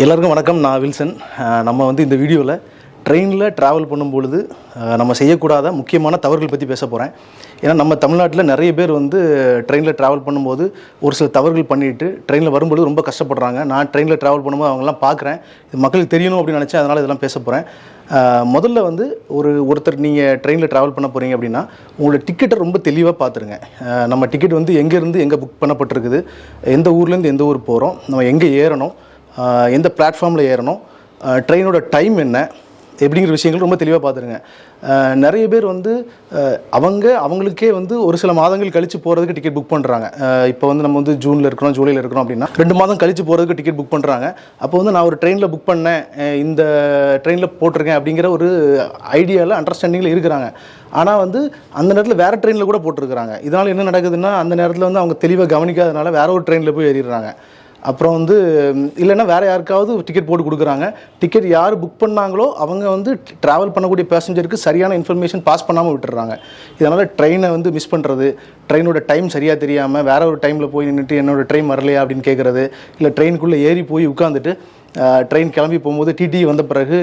எல்லாருக்கும் வணக்கம். நான் வில்சன். நம்ம இந்த வீடியோவில் ட்ரெயினில் ட்ராவல் பண்ணும்பொழுது நம்ம செய்யக்கூடாத முக்கியமான தவறுகள் பற்றி பேச போகிறேன். ஏன்னா நம்ம தமிழ்நாட்டில் நிறைய பேர் ட்ரெயினில் ட்ராவல் பண்ணும்போது ஒரு சில தவறுகள் பண்ணிவிட்டு ட்ரெயினில் வரும்பொழுது ரொம்ப கஷ்டப்படுறாங்க. நான் ட்ரெயினில் ட்ராவல் பண்ணும்போது அவங்கெல்லாம் பார்க்குறேன். இது மக்களுக்கு தெரியணும் அப்படின்னு நினச்சேன். அதனால் இதெல்லாம் பேச போகிறேன். முதல்ல ஒருத்தர் நீங்கள் ட்ரெயினில் ட்ராவல் பண்ண போகிறீங்க அப்படின்னா உங்களோட டிக்கெட்டை ரொம்ப தெளிவாக பார்த்துருங்க. நம்ம டிக்கெட் எங்கேருந்து எங்கே புக் பண்ணப்பட்டிருக்குது, எந்த ஊர்லேருந்து எந்த ஊர் போகிறோம், நம்ம எங்கே ஏறணும், எந்த பிளாட்ஃபார்மில் ஏறணும், ட்ரெயினோட டைம் என்ன எப்படிங்கிற விஷயங்கள் ரொம்ப தெளிவாக பார்த்துருங்க. நிறைய பேர் அவங்களுக்கே ஒரு சில மாதங்கள் கழித்து போகிறதுக்கு டிக்கெட் புக் பண்ணுறாங்க. இப்போ நம்ம ஜூனில் இருக்கிறோம், ஜூலையில் இருக்கிறோம் அப்படின்னா 2 மாதம் கழித்து போகிறதுக்கு டிக்கெட் புக் பண்ணுறாங்க. அப்போ நான் ஒரு ட்ரெயினில் புக் பண்ணேன், இந்த ட்ரெயினில் போட்டிருக்கேன் அப்படிங்கிற ஒரு ஐடியாவில் அண்டர்ஸ்டாண்டிங்கில் இருக்கிறாங்க. ஆனால் அந்த நேரத்தில் வேறு ட்ரெயினில் கூட போட்டிருக்கிறாங்க. இதனால் என்ன நடக்குதுன்னா அந்த நேரத்தில் அவங்க தெளிவாக கவனிக்காதனால வேற ஒரு ட்ரெயினில் போய் ஏறிடுறாங்க. அப்புறம் இல்லைன்னா வேறு யாருக்காவது டிக்கெட் போட்டு கொடுக்குறாங்க. டிக்கெட் யார் புக் பண்ணாங்களோ அவங்க ட்ராவல் பண்ணக்கூடிய பேசஞ்சருக்கு சரியான இன்ஃபர்மேஷன் பாஸ் பண்ணாமல் விட்டுறாங்க. இதனால் ட்ரெயினை மிஸ் பண்ணுறது, ட்ரெயினோட டைம் சரியாக தெரியாமல் வேற ஒரு டைமில் போய் நின்றுட்டு என்னோட ட்ரெயின் வரலையா அப்படின்னு கேட்குறது, இல்லை ட்ரெயினுக்குள்ளே ஏறி போய் உட்காந்துட்டு ட்ரெயின் கிளம்பி போகும்போது டிடி வந்த பிறகு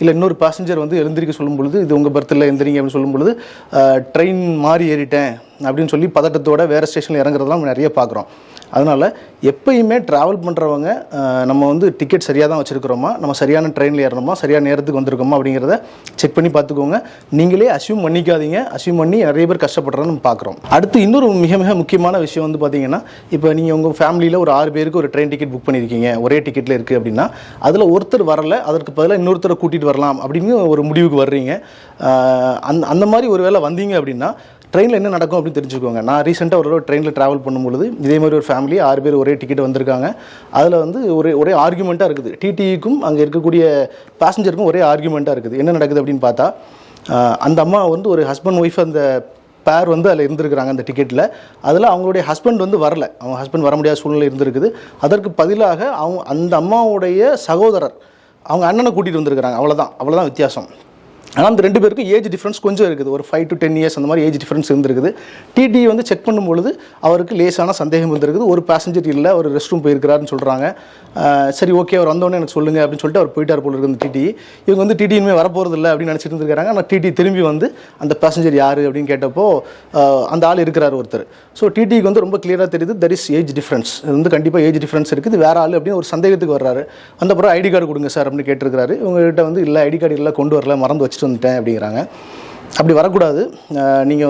இல்லை இன்னொரு பேசஞ்சர் எழுந்திரிக்க சொல்லும் பொழுது இது உங்கள் பர்த்தில் எழுந்திரிங்க அப்படின்னு சொல்லும் பொழுது ட்ரெயின் மாறி ஏறிட்டேன் அப்படின்னு சொல்லி பதட்டத்தோட வேறு ஸ்டேஷனில் இறங்குறதுலாம் நம்ம நிறைய பார்க்குறோம். அதனால் எப்பயுமே ட்ராவல் பண்ணுறவங்க நம்ம டிக்கெட் சரியாக தான் வச்சுருக்கிறோமா, நம்ம சரியான ட்ரெயினில் ஏறணுமா, சரியான நேரத்துக்கு வந்திருக்கோமா அப்படிங்கிறத செக் பண்ணி பார்த்துக்கோங்க. நீங்களே அஸ்யூம் பண்ணிக்காதீங்க. அஸ்யூம் பண்ணி நிறைய பேர் கஷ்டப்படுறோன்னு நம்ம பார்க்குறோம். அடுத்து இன்னொரு மிக மிக முக்கியமான விஷயம் பார்த்தீங்கன்னா, இப்போ நீங்கள் உங்கள் ஃபேமிலியில் ஒரு 6 பேருக்கு ஒரு ட்ரெயின் டிக்கெட் புக் பண்ணியிருக்கீங்க, ஒரே டிக்கெட்டில் இருக்குது அப்படின்னா அதில் ஒருத்தர் வரலை, அதற்கு பதிலாக இன்னொருத்தரை கூட்டிகிட்டு வரலாம் அப்படின்னு ஒரு முடிவுக்கு வர்றீங்க. அந்த மாதிரி ஒரு வேளை வந்தீங்க அப்படின்னா ட்ரெயினில் என்ன நடக்கும் அப்படின்னு தெரிஞ்சுக்கோங்க. நான் ரீசெண்டாக ஒரு ட்ரெயினில் ட்ராவல் பண்ணும்பொழுது இதே மாதிரி ஒரு ஃபேமிலி 6 பேர் ஒரே டிக்கெட் வந்திருக்காங்க. அதில் ஒரே ஆர்குமெண்ட்டாக இருக்குது. டிடிக்கும் அங்கே இருக்கக்கூடிய பேசஞ்சருக்கும் ஒரே ஆர்குமெண்ட்டாக இருக்குது. என்ன நடக்குது அப்படின்னு பார்த்தா அந்த அம்மா ஒரு ஹஸ்பண்ட் ஒய்ஃப் அந்த பேர் அதில் இருந்திருக்கிறாங்க அந்த டிக்கெட்டில். அதில் அவங்களுடைய ஹஸ்பண்ட் வரல, அவங்க ஹஸ்பண்ட் வர முடியாத சூழ்நிலை இருந்திருக்குது. அதற்கு பதிலாக அந்த அம்மாவுடைய சகோதரர் அவங்க அண்ணனை கூட்டிகிட்டு வந்திருக்கிறாங்க. அவ்வளோதான் வித்தியாசம். ஆனால் அந்த 2 பேருக்கும் ஏஜ் டிஃப்ரென்ஸ் கொஞ்சம் இருக்குது. ஒரு 5 to 10 years அந்த மாதிரி ஏஜ் டிஃப்ரென்ஸ் இருந்திருக்குது. டிடி செக் பண்ணும்பொழுது அவருக்கு லேசான சந்தேகம் இருந்திருக்குது. ஒரு பேசஞ்சர் இல்லை, அவர் ரெஸ்ட் ரூம் போயிருக்கிறாருன்னு சொல்கிறாங்க. சரி, ஓகே, அவர் வந்தோடனே எனக்கு சொல்லுங்கள் அப்படின்னு சொல்லிட்டு அவர் போயிட்டார் போல இருக்குது. டிடி இவங்க டிடி இனிமேல் வரப்போகிறது இல்லை அப்படின்னு நினச்சிட்டு இருந்திருக்காங்க. ஆனால் டிடி திரும்பி அந்த பேசஞ்சர் யார் அப்படின்னு கேட்டப்போ அந்த ஆள் இருக்கிறார் ஒருத்தர். ஸோ டிடிக்கு ரொம்ப கிளியராக தெரியுது தட் இஸ் ஏஜ் டிஃப்ரென்ஸ். இது கண்டிப்பாக ஏஜ் டிஃப்ரென்ஸ் இருக்குது, வேறு ஆள் அப்படின்னு ஒரு சந்தேகத்துக்கு வர்றாரு. அந்த பிறகு ஐடி கார்டு கொடுங்க சார் அப்படின்னு கேட்டிருக்கிறாரு. இவங்ககிட்ட இல்லை, ஐடி கார்டு இல்லை, கொண்டு வரல, மறந்து வச்சுட்டு வந்துட்டேன் அப்படிங்கிறாங்க. அப்படி வரக்கூடாது. நீங்கள்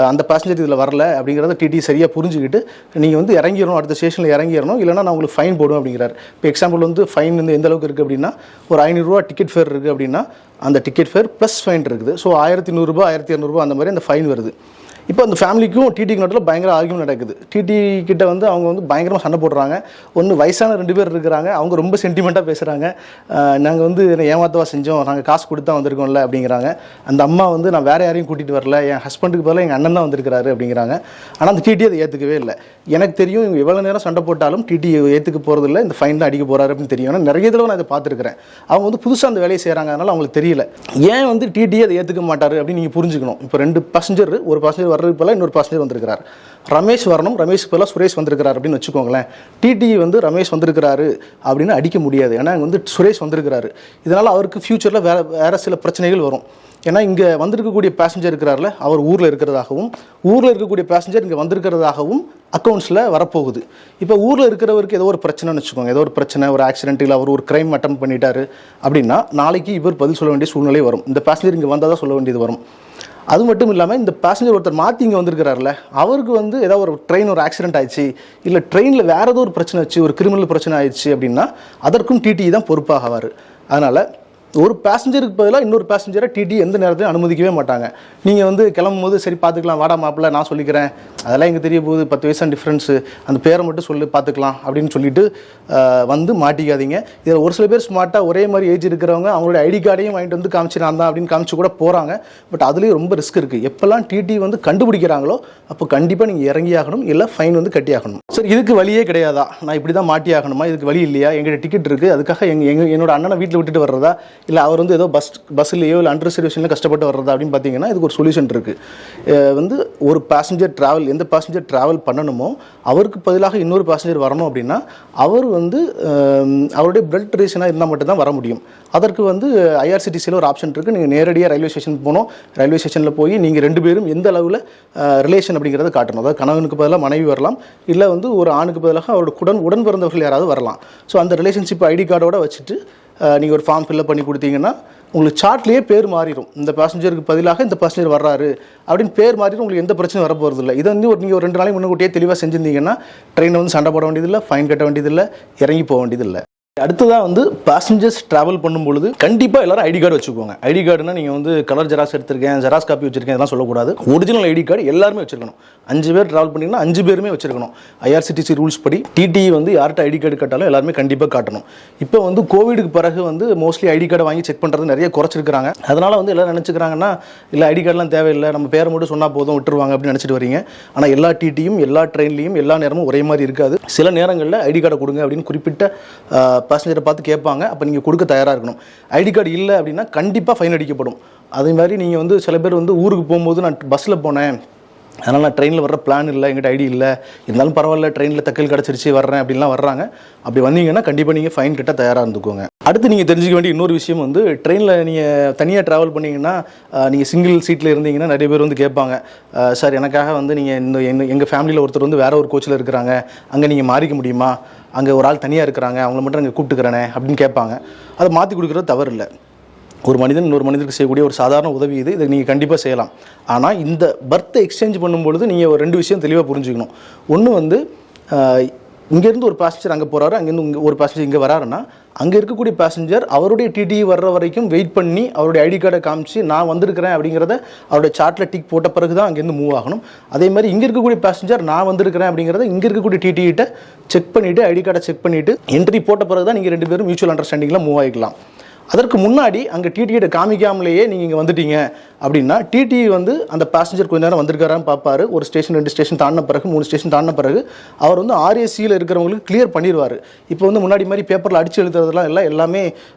அந்த பேசஞ்சர் இதில் வரல அப்படிங்கிறத டிடி சரியாக புரிஞ்சுக்கிட்டு நீங்கள் இறங்கிடணும், அடுத்த ஸ்டேஷனில் இறங்கிடணும், இல்லைனா நான் உங்களுக்கு ஃபைன் போடுவேன் அப்படிங்கிறார். இப்போ எக்ஸாம்பிள் ஃபைன் எந்த அளவுக்கு இருக்குது அப்படின்னா, ஒரு 500 ரூபா டிக்கெட் ஃபேர் இருக்குது அப்படின்னா அந்த டிக்கெட் ஃபேர் ப்ளஸ் ஃபைன் இருக்குது. ஸோ 1100 ரூபா 1200 அந்த மாதிரி அந்த ஃபைன் வருது. இப்போ அந்த ஃபேமிலிக்கும் டிடிக்கு நடுவில் பயங்கர ஆர்கியூமெண்ட் நடக்குது. டிடி கிட்ட அவங்க பயங்கரமாக சண்டை போடுறாங்க. வயசான 2 பேர் இருக்கிறாங்க. அவங்க ரொம்ப சென்டிமெண்ட்டாக பேசுகிறாங்க. நாங்கள் என்னை ஏமாத்தவா செஞ்சோம், நாங்கள் காசு கொடுத்தா வந்திருக்கோம்ல அப்படிங்கிறாங்க. அந்த அம்மா நான் வேறு யாரையும் கூட்டிகிட்டு வரல, என் ஹஸ்பண்டுக்கு பதிலாக எங்கள் அண்ணன் தான் வந்திருக்கிறாரு அப்படிங்கிறாங்க. ஆனால் அந்த டிடி அதை ஏற்றுக்கவே இல்லை. எனக்கு தெரியும் இவங்க எவ்வளோ நேரம் சண்டை போட்டாலும் டிடி ஏற்றுக்க போகிறதில்ல, இந்த ஃபைன் தான் அடிக்க போகிறாரு அப்படின்னு தெரியும். ஆனால் நிறைய தடவை நான் இதை பார்த்துருக்கிறேன். அவங்க புதுசாக அந்த வேலையை செய்கிறாங்க, அதனால் அவங்களுக்கு தெரியல. ஏன் டிடி அதை ஏற்றுக்க மாட்டார் அப்படின்னு நீங்கள் புரிஞ்சுக்கணும். இப்போ 2 பேசஞ்சர், ஒரு பேசஞ்சர் வர்றதுக்கு பதிலாக இன்னொரு பேசஞ்சர் வந்திருக்கிறார். ரமேஷ் வரணும், ரமேஷுக்கு பதிலாக சுரேஷ் வந்திருக்கிறார் அப்படின்னு வச்சுக்கோங்களேன். டிடி ரமேஷ் வந்திருக்கிறாரு அப்படின்னு அடிக்க முடியாது. ஏன்னா சுரேஷ் வந்திருக்கிறாரு. இதனால் அவருக்கு ஃப்யூச்சரில் வேறு சில பிரச்சனைகள் வரும். ஏன்னா இங்கே வந்திருக்கக்கூடிய பேசஞ்சர் இருக்கிறார்ல, அவர் ஊரில் இருக்கிறதாகவும் ஊரில் இருக்கக்கூடிய பேசஞ்சர் இங்கே வந்திருக்கிறதாகவும் அக்கௌண்ட்ஸில் வரப்போகுது. இப்போ ஊரில் இருக்கிறவருக்கு ஏதோ ஒரு பிரச்சனைன்னு வச்சுக்கோங்க, ஏதோ ஒரு பிரச்சனை, ஒரு ஆக்சிடென்ட், இல்லை அவர் ஒரு கிரைம் அட்டம் பண்ணிட்டாரு அப்படின்னா நாளைக்கு இவர் பதில் சொல்ல வேண்டிய சூழ்நிலை வரும். இந்த பேசஞ்சர் இங்கே வந்தால் தான் சொல்ல வேண்டியது வரும். அது மட்டும் இல்லாமல் இந்த பேசஞ்சர் ஒருத்தர் மாற்றி இங்கே வந்திருக்கிறார்ல, அவருக்கு ஏதாவது ஒரு ட்ரெயின் ஒரு ஆக்சிடென்ட் ஆயிடுச்சு, இல்லை ட்ரெயினில் வேறு ஏதோ ஒரு பிரச்சனை ஆச்சு, ஒரு கிரிமினல் பிரச்சனை ஆயிடுச்சு அப்படின்னா அதற்கும் டிடி தான் பொறுப்பாகவார். அதனால் ஒரு பேசஞ்சருக்கு பதிலாக இன்னொரு பேசஞ்சரை டிடி எந்த நேரத்தையும் அனுமதிக்கவே மாட்டாங்க. நீங்கள் கிளம்பும் போது சரி பார்த்துக்கலாம், வாடா மாப்பிள்ள நான் சொல்லிக்கிறேன், அதெல்லாம் எங்கே தெரிய போகுது, 10 வயசு டிஃப்ரென்ஸு, அந்த பேரை மட்டும் சொல்லி பார்த்துக்கலாம் அப்படின்னு சொல்லிட்டு மாட்டிக்காதீங்க. இதில் ஒரு சில பேர் ஸ்மார்ட்டாக ஒரே மாதிரி ஏஜ் இருக்கிறவங்க அவங்களோட ஐடி கார்டையும் வாங்கிட்டு காமிச்சு நான் தான் அப்படின்னு காமிச்சு கூட போகிறாங்க. பட் அதுலேயும் ரொம்ப ரிஸ்க் இருக்குது. எப்போல்லாம் டிடி கண்டுபிடிக்கிறாங்களோ அப்போ கண்டிப்பாக நீங்கள் இறங்கி ஆகணும், இல்லை ஃபைன் கட்டி ஆகணும். சரி, இதுக்கு வழியே கிடையாதா, நான் இப்படி தான் மாட்டி ஆகணுமா, இதுக்கு வழி இல்லையா, எங்கிட்ட டிக்கெட் இருக்குது, அதுக்காக என்னோட அண்ணனை வீட்டில் விட்டுட்டு வர்றதா, இல்லை அவர் வந்து ஏதோ பஸ்ஸுலேயோ இல்லை அண்டர் ரிசர்வேஷனில் கஷ்டப்பட்டு வர்றதா அப்படின்னு பார்த்தீங்கன்னா இதுக்கு ஒரு சொல்யூஷன் இருக்குது. வந்து ஒரு பேசஞ்சர் எந்த பேசஞ்சர் ட்ராவல் பண்ணணுமோ அவருக்கு பதிலாக இன்னொரு பேசஞ்சர் வரணும் அப்படின்னா அவர் வந்து அவருடைய பிளட் ரிலேஷனாக இருந்தால் மட்டும்தான் வர முடியும். அதற்கு வந்து ஐஆர்சிடிசியில் ஒரு ஆப்ஷன் இருக்குது. நீங்கள் நேரடியாக ரயில்வே ஸ்டேஷன் போகணும். ரயில்வே ஸ்டேஷனில் போய் நீங்கள் 2 பேரும் எந்த அளவில் ரிலேஷன் அப்படிங்கிறத காட்டணும். அதாவது கணவனுக்கு பதிலாக மனைவி வரலாம், இல்லை வந்து ஒரு ஆணுக்கு பதிலாக அவரோட உடன் பிறந்தவர்கள் யாராவது வரலாம். ஸோ அந்த ரிலேஷன்ஷிப் ஐடி கார்டோட வச்சுட்டு நீங்கள் ஒரு ஃபார்ம் ஃபில்அப் பண்ணி கொடுத்தீங்கன்னா உங்களுக்கு சார்ட்லேயே பேர் மாறிடும். இந்த பேசஞ்சருக்கு பதிலாக இந்த பேசஞ்சர் வர்றாரு அப்படின்னு பேர் மாறிடும். உங்களுக்கு எந்த பிரச்சனையும் வர போகிறது இல்லை. இதை வந்து நீங்கள் ஒரு 2 நாளைக்கு முன்னக்கூட்டியே தெளிவாக செஞ்சுருந்தீங்கன்னா ட்ரெயினில் வந்து சண்டை போட வேண்டியதில்லை, ஃபைன் கட்ட வேண்டியதில்லை, இறங்கி போக வேண்டியதில்லை. அடுத்ததாக வந்து பேசஞ்சர்ஸ் ட்ராவல் பண்ணும்பொழுது கண்டிப்பாக எல்லாரும் ஐடி கார்டு வச்சுக்கோங்க. ஐடி கார்டுனா நீங்கள் வந்து கலர் ஜெராக்ஸ் எடுத்திருக்கேன், ஜெராக்ஸ் காப்பி வச்சிருக்கேன் இதெல்லாம் சொல்லக்கூடாது. ஒரிஜினல் ஐடி கார்டு எல்லாருமே வச்சிருக்கணும். 5 பேர் ட்ராவல் பண்ணிங்கன்னா 5 பேருமே வச்சிருக்கணும். ஐஆர்சிடிசி ரூல்ஸ் படி டிடி வந்து யார்கிட்ட ஐடி கார்டு காட்டாலும் எல்லாருமே கண்டிப்பாக காட்டணும். இப்போ வந்து கோவிடுக்கு பிறகு வந்து மோஸ்ட்லி ஐடி கார்டை வாங்கி செக் பண்ணுறது நிறைய குறைச்சிருக்காங்க. அதனால் வந்து எல்லோரும் நினச்சிக்கிறாங்கன்னா இல்லை ஐடி கார்டெலாம் தேவையில்லை, நம்ம பேரை மட்டும் சொன்னால் போதும் விட்டுருவாங்க அப்படின்னு நினச்சிட்டு வரீங்க. ஆனால் எல்லா டிடியும் எல்லா ட்ரெயின்லையும் எல்லா நேரமும் ஒரே மாதிரி இருக்காது. சில நேரங்களில் ஐடி கார்டை கொடுங்க அப்படின்னு குறிப்பிட்ட பேசஞ்சரை பார்த்து கேட்பாங்க. அப்போ நீங்கள் கொடுக்க தயாராக இருக்கணும். ஐடி கார்டு இல்லை அப்படின்னா கண்டிப்பாக ஃபைன் அடிக்கப்படும். அதே மாதிரி நீங்கள் வந்து சில பேர் வந்து ஊருக்கு போகும்போது நான் பஸ்ஸில் போனேன், அதனால் நான் ட்ரெயினில் வர்ற பிளான் இல்லை, எங்கிட்ட ஐடி இல்லை, இருந்தாலும் பரவாயில்ல ட்ரெயினில் தக்கல் கிடச்சிருச்சு வர்றேன் அப்படின்லாம் வர்றாங்க. அப்படி வந்தீங்கன்னா கண்டிப்பாக நீங்கள் ஃபைன் கட்ட தயாராக இருந்துக்கோங்க. அடுத்து நீங்கள் தெரிஞ்சுக்க வேண்டிய இன்னொரு விஷயம் வந்து ட்ரெயினில் நீங்கள் தனியாக ட்ராவல் பண்ணிங்கன்னா நீங்கள் சிங்கிள் சீட்டில் இருந்தீங்கன்னா நிறைய பேர் வந்து கேட்பாங்க, சார் எனக்காக வந்து நீங்கள் எங்கள் ஃபேமிலியில் ஒருத்தர் வந்து வேறு ஒரு கோச்சில் இருக்கிறாங்க, அங்கே நீங்கள் மாறிக்க முடியுமா, அங்கே ஒரு ஆள் தனியாக இருக்கிறாங்க அவங்கள மட்டும் அங்கே கூப்பிட்டுக்கிறேனே அப்படின்னு கேட்பாங்க. அதை மாற்றி கொடுக்குறது தவறு இல்லை. ஒரு மனிதன் இன்னொரு மனிதருக்கு செய்யக்கூடிய ஒரு சாதாரண உதவி இது. இதை நீங்கள் கண்டிப்பாக செய்யலாம். ஆனால் இந்த பர்த்தை எக்ஸ்சேஞ்ச் பண்ணும்பொழுது நீங்கள் ஒரு 2 விஷயம் தெளிவாக புரிஞ்சுக்கணும். ஒன்று வந்து இங்கேருந்து ஒரு பேசஞ்சர் அங்கே போகிறாரு, அங்கேருந்து ஒரு பேசஞ்சர் இங்கே வராருன்னா அங்கே இருக்கக்கூடிய பேசஞ்சர் அவருடைய டிடி வர்ற வரைக்கும் வெயிட் பண்ணி அவருடைய ஐடி கார்டை காமிச்சு நான் வந்திருக்கிறேன் அப்படிங்கிறத அவருடைய சார்ட்டில் டிக் போட்ட பிறகு தான் அங்கேருந்து மூவ் ஆகணும். அதே மாதிரி இங்கே இருக்கக்கூடிய பேசஞ்சர் நான் வந்திருக்கிறேன் அப்படிங்கிறத இங்கே இருக்கக்கூடிய டிடிகிட்ட செக் பண்ணிவிட்டு ஐடி கார்டை செக் பண்ணிவிட்டு என்ட்ரி போட்ட பிறகு தான் நீங்கள் 2 பேரும் மியூச்சுவல் அண்டர்ஸ்டாண்டிங்கில் மூவ் ஆகிக்கலாம். அதற்கு முன்னாடி அங்கே டிடிகிட்ட காமிக்காமலேயே நீங்கள் இங்கே வந்துட்டீங்க அப்படின்னா டிடி வந்து அந்த பேசஞ்சர் கொஞ்ச நேரம் வந்திருக்காரான்னு பார்ப்பாரு. ஒரு ஸ்டேஷன் 2 ஸ்டேஷன் தாண்டின பிறகு 3 ஸ்டேஷன் தாண்டின பிறகு அவர் வந்து ஆர்ஏசியில் இருக்கிறவங்களுக்கு கிளியர் பண்ணிடுவார். இப்போ வந்து முன்னாடி மாதிரி பேப்பரில் அடித்து எழுதுறதுலாம் எல்லாமே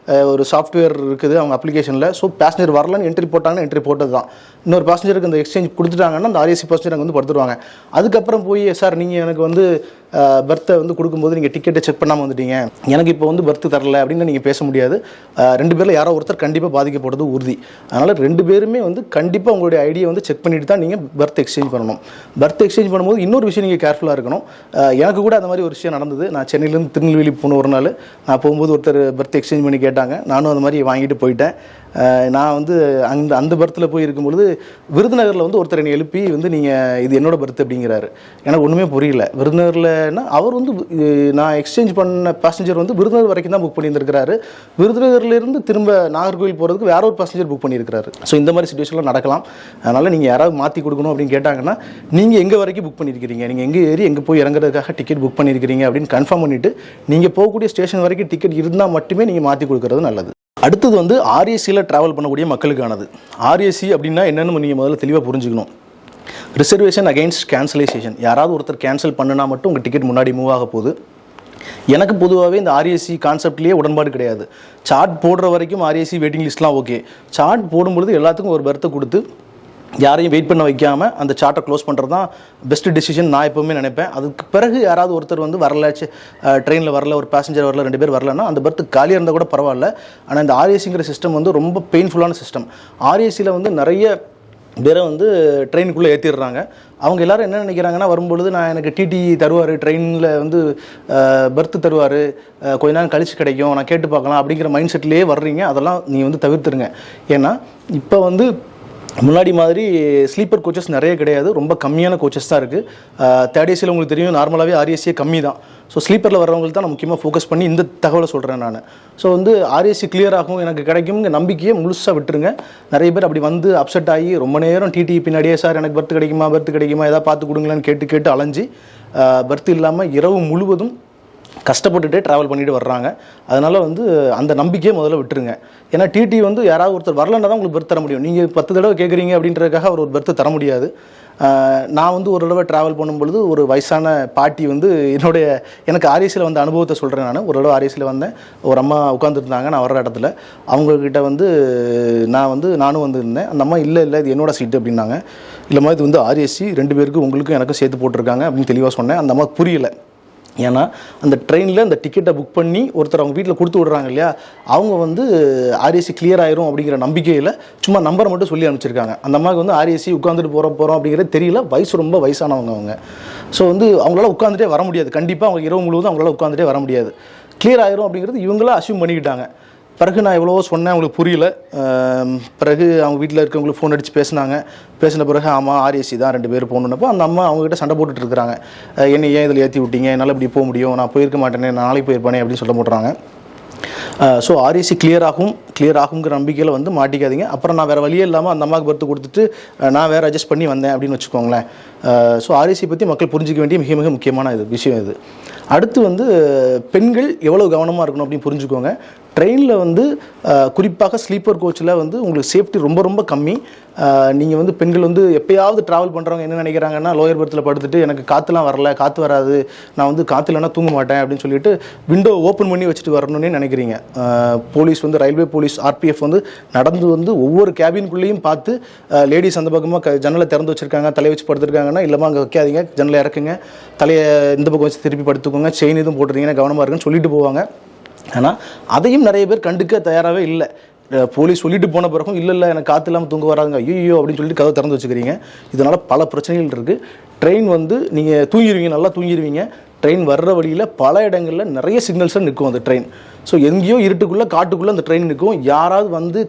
ஒரு சாஃப்ட்வேர் இருக்குது அவங்க அப்ளிகேஷனில். ஸோ பேசஞ்சர் வரலன்னு என்ட்ரி போட்டாங்கன்னா என்ட்ரி போட்டது தான். இன்னொரு பேசஞ்சருக்கு அந்த எக்ஸ்சேஞ்ச் கொடுத்துட்டாங்கன்னா அந்த ஆர்ஏசி பேசஞ்சர் அங்கே வந்து படுத்துருவாங்க. அதுக்கப்புறம் போய் சார் நீங்கள் எனக்கு வந்து பர்த்தை வந்து கொடுக்கும்போது நீங்கள் டிக்கெட்டை செக் பண்ணாமல் வந்துட்டீங்க, எனக்கு இப்போ வந்து பர்த்து தரல அப்படின்னு நீங்கள் பேச முடியாது. 2 பேரில் யாரோ ஒருத்தர் கண்டிப்பாக பாதிக்கப்படுறது உறுதி. அதனால் 2 பேருமே வந்து கண்டிப்பாக உங்களுடைய ஐடியை வந்து செக் பண்ணிட்டு தான் நீங்கள் பர்த் எக்ஸ்சேஞ்ச் பண்ணணும். பர்த் எக்ஸ்சேஞ்ச் பண்ணும்போது இன்னொரு விஷயம் நீங்கள் கேர்ஃபுல்லாக இருக்கணும். எனக்கு கூட அந்த மாதிரி ஒரு விஷயம் நடந்தது. நான் சென்னையிலேருந்து திருநெல்வேலி போன ஒரு நாள் நான் போகும்போது ஒருத்தர் பர்த் எக்ஸ்சேஞ்ச் பண்ணி கேட்டாங்க. நானும் அந்த மாதிரி வாங்கிட்டு போயிட்டேன். நான் வந்து அந்த பர்த்தில் போய் இருக்கும்பொழுது விருதுநகரில் வந்து ஒருத்தர் என்னை எழுப்பி வந்து நீங்கள் இது என்னோட பர்த் அப்படிங்கிறாரு. எனக்கு ஒன்றுமே புரியல. விருதுநகர்லன்னா அவர் வந்து நான் எக்ஸ்சேஞ்ச் பண்ண பேசஞ்சர் வந்து விருதுநகர் வரைக்கும் தான் புக் பண்ணியிருந்திருக்கிறாரு. விருதுநகர்லேருந்து திரும்ப நாகர்கோவில் போகிறதுக்கு வேற ஒரு பேசஞ்சர் புக் பண்ணியிருக்கிறாரு. ஸோ இந்த மாதிரி சிச்சுவேஷனில் நடக்கலாம். அதனால் நீங்கள் யாராவது மாற்றி கொடுக்கணும் அப்படின்னு கேட்டாங்கன்னா நீங்கள் எங்கே வரைக்கும் புக் பண்ணியிருக்கிறீங்க, நீங்கள் எங்கே ஏறி எங்கே போய் இறங்குறதுக்காக டிக்கெட் புக் பண்ணியிருக்கிறீங்க அப்படின்னு கன்ஃபார்ம் பண்ணிவிட்டு நீங்கள் போகக்கூடிய ஸ்டேஷன் வரைக்கும் டிக்கெட் இருந்தால் மட்டுமே நீங்கள் மாற்றி கொடுக்கறது நல்லது. அடுத்தது வந்து ஆர்ஏசியில் ட்ராவல் பண்ணக்கூடிய மக்களுக்கானது. ஆர்ஏசி அப்படின்னா என்னென்னு நீங்கள் முதல்ல தெளிவாக புரிஞ்சுக்கணும். Reservation against cancellation. யாராவது ஒருத்தர் கேன்சல் பண்ணுனா மட்டும் உங்கள் டிக்கெட் முன்னாடி மூவ் ஆக போகுது. எனக்கு பொதுவாகவே இந்த ஆர்ஏசி கான்செப்ட்லேயே உடன்பாடு கிடையாது. சார்ட் போடுற வரைக்கும் ஆர்ஏசி வெயிட்டிங் லிஸ்ட்லாம் ஓகே. சார்ட் போடும்பொழுது எல்லாத்துக்கும் ஒரு பெர்த்தை கொடுத்து யாரையும் வெயிட் பண்ண வைக்காமல் அந்த சார்ட்டை க்ளோஸ் பண்ணுறது தான் பெஸ்ட் டெசிஷன் நான் எப்போவுமே நினைப்பேன். அதுக்கு பிறகு யாராவது ஒருத்தர் வந்து வரலாச்சு, ட்ரெயினில் வரல, ஒரு பேசஞ்சர் வரல, 2 பேர் வரலன்னா அந்த பெர்த்து காலியாக இருந்தால் கூட பரவாயில்ல. ஆனால் இந்த ஆர்ஏசிங்கிற சிஸ்டம் வந்து ரொம்ப பெயின்ஃபுல்லான சிஸ்டம். ஆர்ஏசியில் வந்து நிறைய பேரை வந்து ட்ரெயினுக்குள்ளே ஏற்றிடுறாங்க. அவங்க எல்லோரும் என்ன நினைக்கிறாங்கன்னா வரும்பொழுது நான் எனக்கு டிடி தருவார், ட்ரெயினில் வந்து பர்த்து தருவார், கொஞ்ச நேரம் கழிச்சு கிடைக்கும், நான் கேட்டு பார்க்கலாம் அப்படிங்கிற மைண்ட் செட்லேயே வர்றீங்க. அதெல்லாம் நீங்கள் வந்து தவிர்த்துருங்க. ஏன்னா இப்போ வந்து முன்னாடி மாதிரி ஸ்லீப்பர் கோச்சஸ் நிறைய கிடையாது, ரொம்ப கம்மியான கோச்சஸ் தான் இருக்குது. தேர்ட் ஏசியில் உங்களுக்கு தெரியும் நார்மலாகவே ஆர்ஏசியே கம்மி தான். ஸோ ஸ்லீப்பரில் வரவங்களுக்கு தான் நான் முக்கியமாக ஃபோக்கஸ் பண்ணி இந்த தகவலை சொல்கிறேன் நான். ஸோ வந்து ஆர்ஏசி கிளியர் ஆகும் எனக்கு கிடைக்கும்ங்க நம்பிக்கையை முழுசாக விட்டுருங்க. நிறைய பேர் அப்படி வந்து அப்செட் ஆகி ரொம்ப நேரம் டிடி பின்னாடியே சார் எனக்கு பர்த் கிடைக்குமா ஏதாவது பார்த்து கொடுங்களான்னு கேட்டு அலைஞ்சி பர்த் இல்லாமல் இரவு முழுவதும் கஷ்டப்பட்டுட்டே ட்ராவல் பண்ணிட்டு வர்றாங்க. அதனால் வந்து அந்த நம்பிக்கையை முதல்ல விட்டுருங்க. ஏன்னா டிடி வந்து யாராவது ஒருத்தர் வரலன்னா தான் உங்களுக்கு பெர்த் தர முடியும். நீங்கள் 10 தடவை கேட்குறீங்க அப்படின்றதுக்காக அவர் ஒரு பெர்த்து தர முடியாது. நான் வந்து ஒரு தடவை ட்ராவல் பண்ணும்பொழுது ஒரு வயசான பாட்டி வந்து எனக்கு ஆர்ஏசியில் வந்த அனுபவத்தை சொல்கிறேன். நான் ஒரு தடவை ஆர்ஏசியில் வந்தேன், ஒரு அம்மா உட்காந்துருந்தாங்க நான் வர்ற இடத்துல. அவங்கக்கிட்ட வந்து நானும் வந்து இருந்தேன். அந்த அம்மா இல்லை இது என்னோட சீட்டு அப்படின்னாங்க. இல்லைம்மா இது வந்து ஆர்ஏசி 2 பேருக்கு உங்களுக்கும் எனக்கும் சேர்த்து போட்டிருக்காங்க அப்படின்னு தெளிவாக சொன்னேன். அந்த அம்மா புரியலை. ஏன்னா அந்த ட்ரெயினில் அந்த டிக்கெட்டை புக் பண்ணி ஒருத்தர் அவங்க வீட்டில் கொடுத்து விட்றாங்க இல்லையா, அவங்க வந்து ஆர்ஏசி கிளியர் ஆயிரும் அப்படிங்கிற நம்பிக்கையில் சும்மா நம்பரை மட்டும் சொல்லி அனுப்பிச்சிருக்காங்க. அந்த அம்மாவுக்கு வந்து ஆர்ஏசி உட்காந்துட்டு போகிறோம் அப்படிங்கிறது தெரியல. ரொம்ப வயசானவங்க அவங்க. ஸோ வந்து அவங்களால உட்காந்துட்டே வர முடியாது. கண்டிப்பாக அவங்க இரவு முழுவதும் அவங்களால உட்காந்துட்டே வர முடியாது. கிளியர் ஆயிரும் அப்படிங்கிறது இவங்களாம் அசியூம் பண்ணிக்கிட்டாங்க. பிறகு நான் எவ்வளவோ சொன்னேன், அவங்களுக்கு புரியல. பிறகு அவங்க வீட்டில் இருக்கவங்களுக்கு ஃபோன் அடித்து பேசின பிறகு ஆமாம் ஆர்ஏசி தான் 2 பேர் போகணுன்னப்போ அந்த அம்மா அவங்ககிட்ட சண்டை போட்டுட்டு இருக்கிறாங்க. என்னை ஏன் இதில் ஏற்றி விட்டீங்க, என்னால் இப்படி போக முடியும், நான் போயிருக்க மாட்டேனே, நாளைக்கு போயிருப்பானே அப்படின்னு சொல்ல போடுறாங்க. ஸோ ஆர்ஏசி கிளியர் ஆகுங்கிற நம்பிக்கையில் வந்து மாட்டிக்காதீங்க. அப்புறம் நான் வேறு வழியே இல்லாமல் அந்த அம்மாவுக்கு பர்த்து கொடுத்துட்டு நான் வேறு அட்ஜஸ்ட் பண்ணி வந்தேன் அப்படின்னு வச்சுக்கோங்களேன். ஸோ ஆர்ஏசி பற்றி மக்கள் புரிஞ்சிக்க வேண்டிய மிக முக்கியமான விஷயம் இது. அடுத்து வந்து பெண்கள் எவ்வளோ கவனமாக இருக்கணும் அப்படின்னு புரிஞ்சுக்கோங்க. ட்ரெயினில் வந்து குறிப்பாக ஸ்லீப்பர் கோச்சில் வந்து உங்களுக்கு சேஃப்டி ரொம்ப கம்மி. நீங்கள் வந்து பெண்கள் வந்து எப்போயாவது ட்ராவல் பண்ணுறவங்க என்ன நினைக்கிறாங்கன்னா, லோயர் பர்த்தில் படுத்துட்டு எனக்கு காற்று வராது, நான் வந்து காற்று இல்லைனா தூங்க மாட்டேன் அப்படின்னு சொல்லிட்டு விண்டோ ஓப்பன் பண்ணி வச்சுட்டு வரணும்னே நினைக்கிறீங்க. போலீஸ் வந்து ரயில்வே போலீஸ் RPF வந்து நடந்து வந்து ஒவ்வொரு கேபின்குள்ளேயும் பார்த்து லேடிஸ் அந்த பக்கமாக ஜன்னலை திறந்து வச்சுருக்காங்க, தலையை வச்சு படுத்துருக்காங்கன்னா இல்லைமா அங்கே வைக்காதீங்க, ஜன்னலை இறக்குங்க, தலையை இந்த பக்கம் வச்சு திருப்பி படுத்துக்கோங்க, செயின் எதுவும் போட்டுருந்தீங்கன்னா கவனமாக இருக்குன்னு சொல்லிட்டு போவாங்க. ஆனால் அதையும் நிறைய பேர் கண்டுக்க தயாராகவே இல்லை. போலீஸ் சொல்லிட்டு போன பிறகும் இல்லை எனக்கு காற்று இல்லாமல் தூங்க வராதுங்க, ஐயோ அப்படின்னு சொல்லிட்டு கதவை திறந்து வச்சுக்கிறீங்க. இதனால் பல பிரச்சனைகள் இருக்குது. ட்ரெயின் வந்து நீங்கள் தூங்கிடுவீங்க, நல்லா தூங்கிடுவீங்க. ட்ரெயின் வர்ற வழியில் பல இடங்களில் நிறைய சிக்னல்ஸாக நிற்கும் அந்த ட்ரெயின். ஸோ எங்கேயோ இருட்டுக்குள்ளே காட்டுக்குள்ளே அந்த ட்ரெயின் நிற்கும். யாராவது வந்து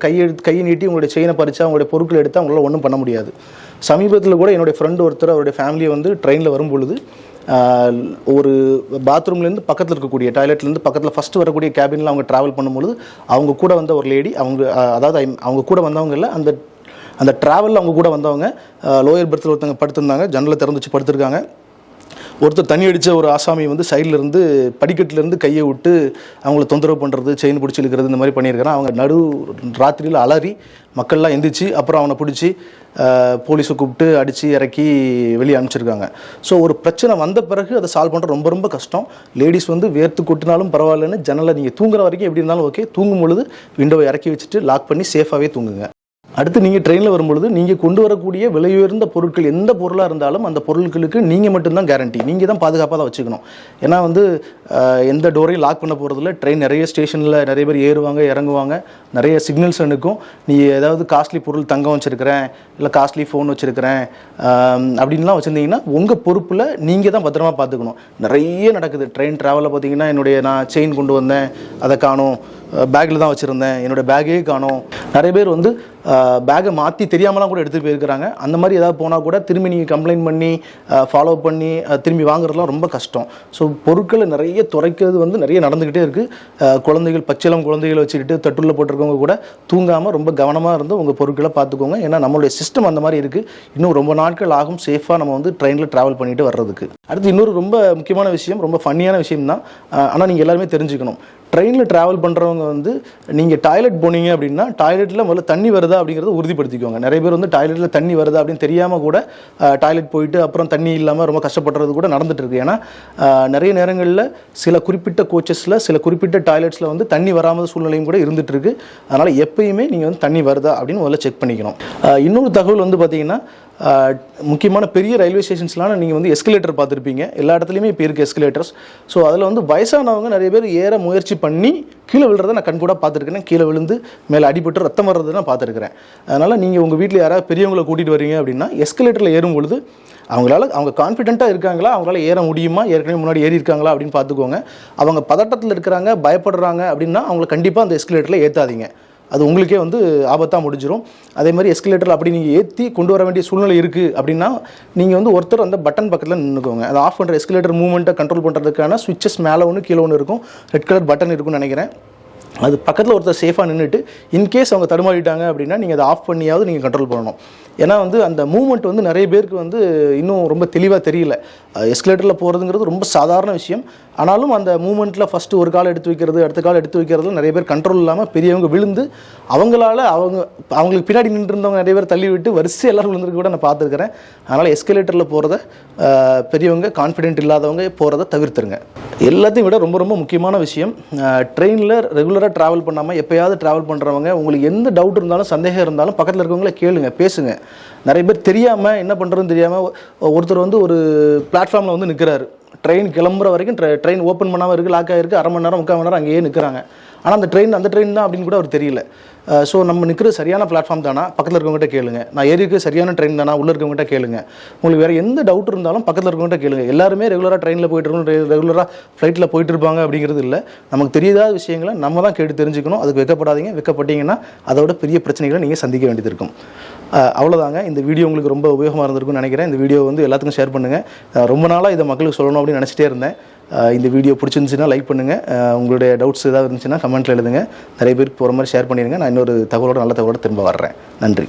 கையை நீட்டி உங்களுடைய செயினை பறித்து அவங்களுடைய பொருட்களை எடுத்து அவங்களால ஒன்றும் பண்ண முடியாது. சமீபத்தில் கூட என்னுடைய ஃப்ரெண்டு ஒருத்தர் அவருடைய ஃபேமிலியை வந்து ட்ரெயினில் வரும் பொழுது ஒரு பாத்ரூம்லேருந்து பக்கத்தில் இருக்கக்கூடிய டாய்லெட்லேருந்து பக்கத்தில் ஃபஸ்ட்டு வரக்கூடிய கேபினில் அவங்க ட்ராவல் பண்ணும்பொழுது அவங்க கூட வந்த ஒரு லேடி, அவங்க கூட வந்தவங்க இல்லை, அந்த ட்ராவலில் அவங்க கூட வந்தவங்க லோயர் பர்த்தில் ஒருத்தவங்க படுத்திருந்தாங்க, ஜன்னலை திறந்து வச்சு படுத்திருக்காங்க. ஒருத்தர் தண்ணி அடித்த ஒரு ஆசாமி வந்து சைட்லேருந்து படிக்கட்டிலேருந்து கையை விட்டு அவங்கள தொந்தரவு பண்ணுறது, செயின் பிடிச்சி இழுக்கிறது, இந்த மாதிரி பண்ணியிருக்கிறான். அவங்க ராத்திரியில் அலறி மக்கள்லாம் எந்திரிச்சு அப்புறம் அவனை பிடிச்சி போலீஸை கூப்பிட்டு அடித்து இறக்கி வெளியே அனுப்பிச்சிருக்காங்க. ஸோ ஒரு பிரச்சனை வந்த பிறகு அதை சால்வ் பண்ணுறது ரொம்ப கஷ்டம். லேடிஸ் வந்து வேர்த்து கொட்டினாலும் பரவாயில்லன்னு ஜன்னலை நீங்கள் தூங்குற வரைக்கும் எப்படி இருந்தாலும் ஓகே, தூங்கும் பொழுது விண்டோவை இறக்கி வச்சுட்டு லாக் பண்ணி சேஃபாகவே தூங்குங்க. அடுத்து நீங்கள் ட்ரெயினில் வரும்பொழுது நீங்கள் கொண்டு வரக்கூடிய விலையுயர்ந்த பொருட்கள் எந்த பொருளாக இருந்தாலும் அந்த பொருட்களுக்கு நீங்கள் மட்டும்தான் கேரண்டி, நீங்கள் தான் பாதுகாப்பாக தான் வச்சுக்கணும். ஏன்னா வந்து எந்த டோரையும் லாக் பண்ண போகிறதில்ல. ட்ரெயின் நிறைய ஸ்டேஷனில் நிறைய பேர் ஏறுவாங்க இறங்குவாங்க, நிறைய சிக்னல்ஸ் நிற்கும். நீ ஏதாவது காஸ்ட்லி பொருள் தங்கம் வச்சுருக்கிறேன் இல்லை காஸ்ட்லி ஃபோன் வச்சுருக்கிறேன் அப்படின்லாம் வச்சுருந்தீங்கன்னா உங்கள் பொறுப்பில் நீங்கள் தான் பத்திரமா பார்த்துக்கணும். நிறைய நடக்குது ட்ரெயின் ட்ராவலில். பார்த்தீங்கன்னா நான் செயின் கொண்டு வந்தேன், அதை காணும், பேக்கில் தான் வச்சுருந்தேன், என்னோடய பேக்கே காணும். நிறைய பேர் வந்து பேக்கை மாற்றி தெரியாமலாம் கூட எடுத்துகிட்டு போயிருக்கிறாங்க. அந்த மாதிரி ஏதாவது போனால் கூட திரும்பி நீங்கள் கம்ப்ளைண்ட் பண்ணி ஃபாலோ பண்ணி திரும்பி வாங்குறதுலாம் ரொம்ப கஷ்டம். ஸோ பொருட்களை நிறைய துறைக்கிறது வந்து நிறைய நடந்துக்கிட்டே இருக்குது. குழந்தைகள் பச்சிளம் குழந்தைகளை வச்சுக்கிட்டு தட்டுள்ள போட்டிருக்கவங்க கூட தூங்காமல் ரொம்ப கவனமாக இருந்து உங்கள் பொருட்களை பார்த்துக்கோங்க. ஏன்னா நம்மளுடைய சிஸ்டம் அந்த மாதிரி இருக்குது. இன்னும் ரொம்ப நாட்கள் ஆகும் சேஃபாக நம்ம வந்து ட்ரெயினில் ட்ராவல் பண்ணிட்டு வர்றதுக்கு. அடுத்து இன்னொரு ரொம்ப முக்கியமான விஷயம், ரொம்ப ஃபன்னியான விஷயம் தான், ஆனால் நீங்கள் எல்லாருமே தெரிஞ்சுக்கணும். ட்ரெயினில் ட்ராவல் பண்ணுறவங்க வந்து நீங்கள் டாய்லெட் போனீங்க அப்படின்னா டாய்லெட்டில் முதல்ல தண்ணி வருதா அப்படிங்கிறத உறுதிப்படுத்திக்கோங்க. நிறைய பேர் வந்து டாய்லெட்டில் தண்ணி வருதா அப்படின்னு தெரியாமல் கூட டாய்லெட் போயிட்டு அப்புறம் தண்ணி இல்லாமல் ரொம்ப கஷ்டப்படுறது கூட நடந்துட்டு இருக்கு. ஏன்னா நிறைய நேரங்களில் சில குறிப்பிட்ட கோச்சஸில் சில குறிப்பிட்ட டாய்லெட்ஸில் வந்து தண்ணி வராமல் சூழ்நிலையும் கூட இருந்துட்டு இருக்கு. அதனால் எப்பயுமே நீங்கள் வந்து தண்ணி வருதா அப்படின்னு முதல்ல செக் பண்ணிக்கணும். இன்னொரு தகவல் வந்து பார்த்தீங்கன்னா, முக்கியமான பெரிய ரயில்வே ஸ்டேஷன்ஸ்லாம் நீங்கள் வந்து எஸ்கலேட்டர் பார்த்துருப்பீங்க. எல்லா இடத்துலையுமே இப்போ இருக்குது எஸ்கலேட்டர்ஸ். ஸோ அதில் வந்து வயசானவங்க நிறைய பேர் ஏற முயற்சி பண்ணி கீழே விழுறதை நான் கண்கூட பார்த்துருக்கேன். கீழே விழுந்து மேலே அடிபட்டு ரத்தம் வர்றதை நான் பார்த்துருக்கிறேன். அதனால் நீங்கள் உங்கள் வீட்டில் யாராவது பெரியவங்களை கூட்டிகிட்டு வரீங்க அப்படின்னா எஸ்கலேட்டரில் ஏறும் பொழுது அவங்க கான்ஃபிடென்ட்டாக இருக்காங்களா, அவங்களால ஏற முடியுமா, ஏற்கனவே முன்னாடி ஏறி இருக்காங்களா அப்படின்னு பார்த்துக்கோங்க. அவங்க பதட்டத்தில் இருக்கிறாங்க, பயப்படுறாங்க அப்படின்னா அவங்களை கண்டிப்பாக அந்த எஸ்கலேட்டரில் ஏற்றாதீங்க. அது உங்களுக்கே வந்து ஆபத்தாக முடிஞ்சிடும். அதே மாதிரி எஸ்கலேட்டரில் அப்படி நீங்கள் ஏற்றி கொண்டு வர வேண்டிய சூழ்நிலை இருக்குது அப்படின்னா நீங்கள் வந்து ஒருத்தர் அந்த பட்டன் பக்கத்தில் நின்றுக்கோங்க. அதை ஆஃப் பண்ணுற எஸ்கலேட்டர் மூவ்மெண்ட்டை கண்ட்ரோல் பண்ணுறதுக்கான சுவிட்சஸ் மேலே ஒன்று கீழே ஒன்று இருக்கும், ரெட் கலர் பட்டன் இருக்குன்னு நினைக்கிறேன். அது பக்கத்தில் ஒருத்தர் சேஃபாக நின்றுட்டு இன்கேஸ் அவங்க தடுமாறிட்டாங்க அப்படின்னா நீங்கள் அதை ஆஃப் பண்ணியாவது நீங்கள் கண்ட்ரோல் பண்ணணும். ஏன்னா வந்து அந்த மூவ்மெண்ட் வந்து நிறைய பேருக்கு வந்து இன்னும் ரொம்ப தெளிவாக தெரியல. எஸ்கலேட்டரில் போகிறதுங்கிறது ரொம்ப சாதாரண விஷயம். ஆனாலும் அந்த மூவ்மெண்ட்டில் ஃபஸ்ட்டு ஒரு கால் எடுத்து வைக்கிறது, அடுத்த கால் எடுத்து வைக்கிறதுல நிறைய பேர் கண்ட்ரோல் இல்லாமல் பெரியவங்க விழுந்து அவங்களுக்கு பின்னாடி நின்றுருந்தவங்க நிறைய பேர் தள்ளி விட்டு வரிசை எல்லோரும் விழுந்துருக்கு கூட நான் பார்த்துருக்கிறேன். அதனால் எஸ்கலேட்டரில் போகிறத பெரியவங்க கான்ஃபிடென்ட் இல்லாதவங்க போகிறத தவிர்த்துருங்க. எல்லாத்தையும் விட ரொம்ப ரொம்ப முக்கியமான விஷயம், ட்ரெயினில் ரெகுலராக ட்ராவல் பண்ணாமல் எப்போயாவது ட்ராவல் பண்ணுறவங்க உங்களுக்கு எந்த டவுட் இருந்தாலும் சந்தேகம் இருந்தாலும் பக்கத்தில் இருக்கவங்கள கேளுங்க, பேசுங்க. நிறைய பேர் தெரியாமல் என்ன பண்ணுறதுன்னு தெரியாமல் ஒருத்தர் வந்து ஒரு பிளாட்ஃபார்மில் வந்து நிற்கிறாரு, ட்ரெயின் கிளம்புற வரைக்கும் ட்ரெயின் ஓப்பன் பண்ணாமல் இருக்குது, லாக் ஆகிருக்கு, அரை மணி நேரம் 3/4 மணி நேரம் அங்கேயே நிற்கிறாங்க. ஆனால் அந்த ட்ரெயின் தான் அப்படின்னு கூட அவர் தெரியல. ஸோ நம்ம நிற்கிறது சரியான பிளாட்ஃபார்ம் தானா, பக்கத்தில் இருக்கவங்ககிட்ட கேளுங்க. நான் ஏறிக்கு சரியான ட்ரெயின் தானா, உள்ளே இருக்கவங்ககிட்ட கேளுங்க. உங்களுக்கு வேறு எந்த டவுட் இருந்தாலும் பக்கத்தில் இருக்கவங்ககிட்ட கேளுங்க. எல்லாருமே ரெகுலராக ட்ரெயினில் போயிட்டு இருக்கணும், ரெகுலராக ஃப்ளைட்டில் போயிட்டு இருப்பாங்க அப்படிங்கிறது இல்லை. நமக்கு தெரியாத விஷயங்களை நம்ம தான் கேட்டு தெரிஞ்சுக்கணும். அதுக்கு வெக்கப்படாதீங்க. வெக்கப்பட்டீங்கன்னா அதோட பெரிய பிரச்சனைகளை நீங்கள் சந்திக்க வேண்டியது இருக்கும். அவ்வளோதாங்க. இந்த வீடியோ உங்களுக்கு ரொம்ப உபயோகமாக இருந்திருக்கும்னு நினைக்கிறேன். இந்த வீடியோ வந்து எல்லாத்துக்கும் ஷேர் பண்ணுங்கள். ரொம்ப நாளாக இதை மக்களுக்கு சொல்லணும் அப்படின்னு நினச்சிட்டே இருந்தேன். இந்த வீடியோ பிடிச்சிருந்துச்சுன்னா லைக் பண்ணுங்கள். உங்களுடைய டவுட்ஸ் ஏதாவது இருந்துச்சுன்னா கமெண்ட்டில் எழுதுங்க. நிறைய பேருக்கு போகிற மாதிரி ஷேர் பண்ணிடுங்க. நான் இன்னொரு தகவலோட நல்ல தகவலோட திரும்ப வர்றேன். நன்றி.